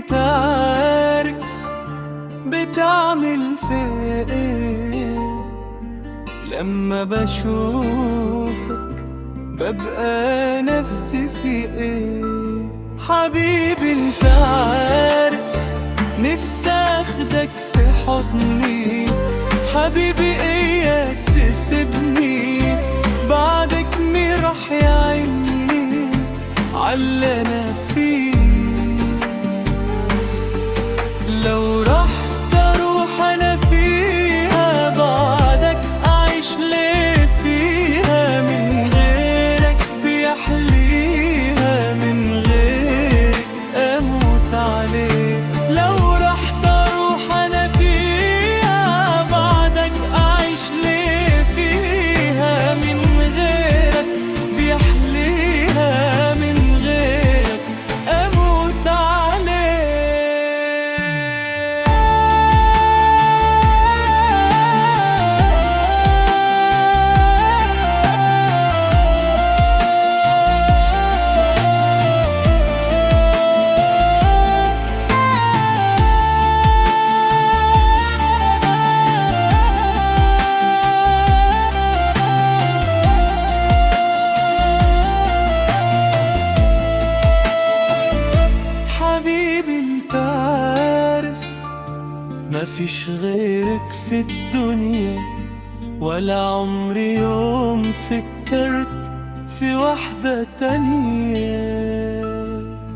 انت عارف بتعمل في ايه لما بشوفك ببقى نفسي في ايه. حبيبي انت عارف نفسي اخدك في حضني، حبيبي اياك تسيبني بعدك مين راح يعيني عاللي انا فيه. لو رحت اروح انا فيها بعدك اعيش ليه فيها، من غيرك بيحليها من غيرك اموت عليك. لو رحت اروح انا فيها بعدك اعيش ليه فيها، من غيرك بيحليها من غيرك اموت عليك. حبيبي انت عارف مفيش غيرك في الدنيا، ولا عمري يوم فكرت في واحدة تانية.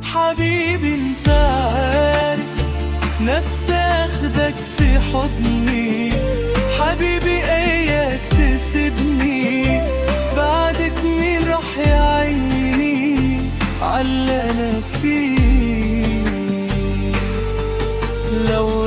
حبيبي انت عارف نفسي اخدك في حضني، حبيبي اياك تسيبني بعدك مين راح يعيني عاللي انا فيه. لو